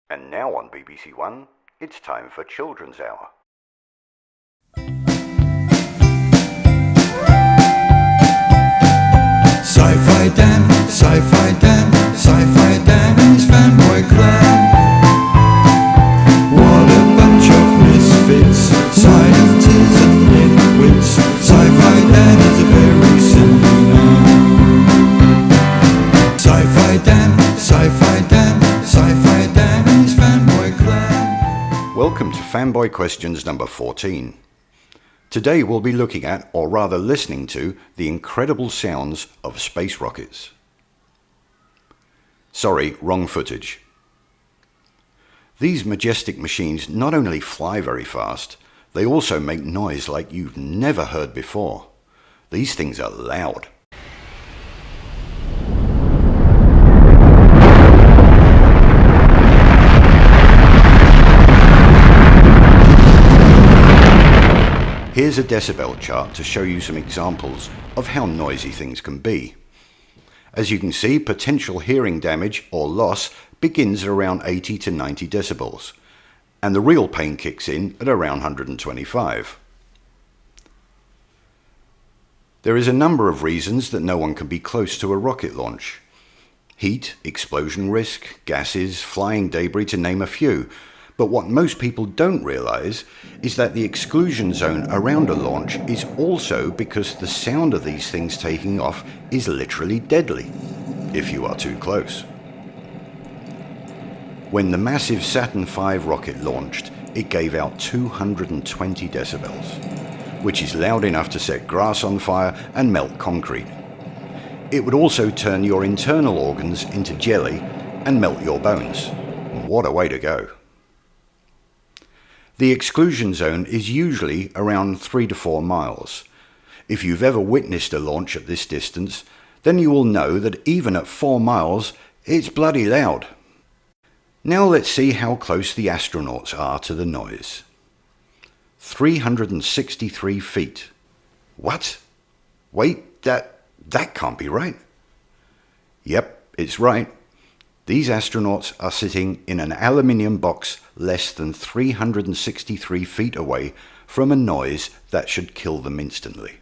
And now on BBC One, it's time for Children's Hour. Sci-Fi Dan, Sci-Fi Dan, Sci-Fi Dan and his fanboy clan. What a bunch of misfits, scientists and nitwits. Sci-Fi Dan is a very silly man. Sci-Fi Dan, Sci-Fi Dan, Sci-Fi Dan and his fanboy clan. Welcome to Fanboy Questions number 14. Today we'll be looking at, or rather listening to, the incredible sounds of space rockets. Sorry, wrong footage. These majestic machines not only fly very fast, they also make noise like you've never heard before. These things are loud. Here's a decibel chart to show you some examples of how noisy things can be. As you can see, potential hearing damage or loss begins at around 80 to 90 decibels, and the real pain kicks in at around 125. There is a number of reasons that no one can be close to a rocket launch. Heat, explosion risk, gases, flying debris, to name a few. But what most people don't realise is that the exclusion zone around a launch is also because the sound of these things taking off is literally deadly, if you are too close. When the massive Saturn V rocket launched, it gave out 220 decibels, which is loud enough to set grass on fire and melt concrete. It would also turn your internal organs into jelly and melt your bones. What a way to go. The exclusion zone is usually around 3 to 4 miles. If you've ever witnessed a launch at this distance, then you will know that even at 4 miles, it's bloody loud. Now let's see how close the astronauts are to the noise. 363 feet. What? Wait, that can't be right. Yep, it's right. These astronauts are sitting in an aluminium box less than 363 feet away from a noise that should kill them instantly.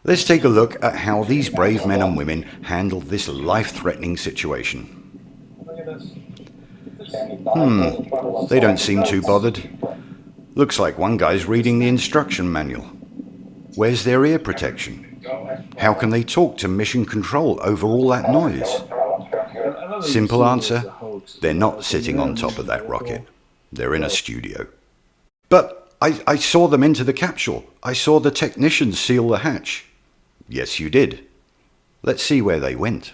Let's take a look at how these brave men and women handled this life-threatening situation. They don't seem too bothered. Looks like one guy's reading the instruction manual. Where's their ear protection? How can they talk to mission control over all that noise? Simple answer, they're not sitting on top of that rocket. They're in a studio. But I saw them into the capsule. I saw the technicians seal the hatch. Yes, you did. Let's see where they went.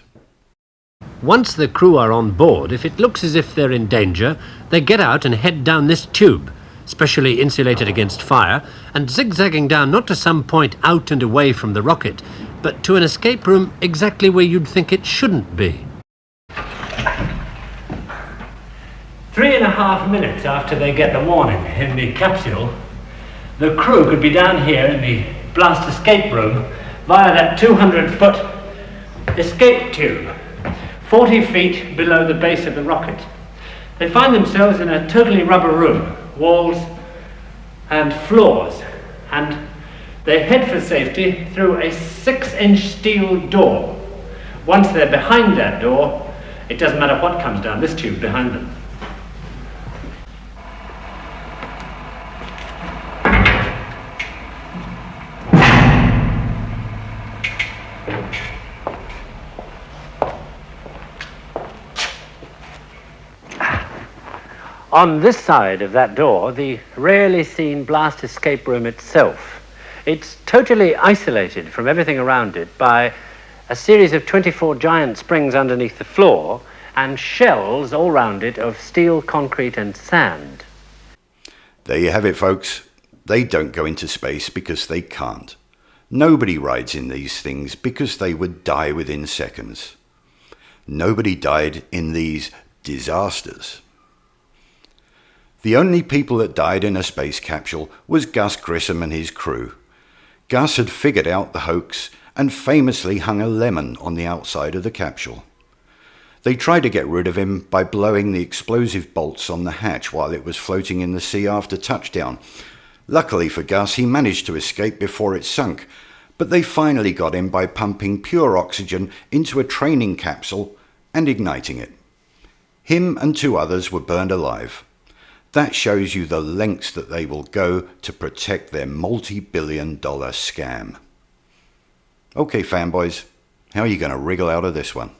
Once the crew are on board, if it looks as if they're in danger, they get out and head down this tube, specially insulated against fire, and zigzagging down not to some point out and away from the rocket, but to an escape room exactly where you'd think it shouldn't be. 3.5 minutes after they get the warning in the capsule, the crew could be down here in the blast escape room via that 200-foot escape tube, 40 feet below the base of the rocket. They find themselves in a totally rubber room, walls and floors, and they head for safety through a 6-inch steel door. Once they're behind that door, it doesn't matter what comes down this tube behind them. On this side of that door, the rarely seen blast escape room itself. It's totally isolated from everything around it by a series of 24 giant springs underneath the floor and shells all round it of steel, concrete and sand. There you have it, folks. They don't go into space because they can't. Nobody rides in these things because they would die within seconds. Nobody died in these disasters. The only people that died in a space capsule was Gus Grissom and his crew. Gus had figured out the hoax and famously hung a lemon on the outside of the capsule. They tried to get rid of him by blowing the explosive bolts on the hatch while it was floating in the sea after touchdown. Luckily for Gus, he managed to escape before it sunk, but they finally got him by pumping pure oxygen into a training capsule and igniting it. Him and 2 others were burned alive. That shows you the lengths that they will go to protect their multi-billion-dollar scam. Okay, fanboys, how are you going to wriggle out of this one?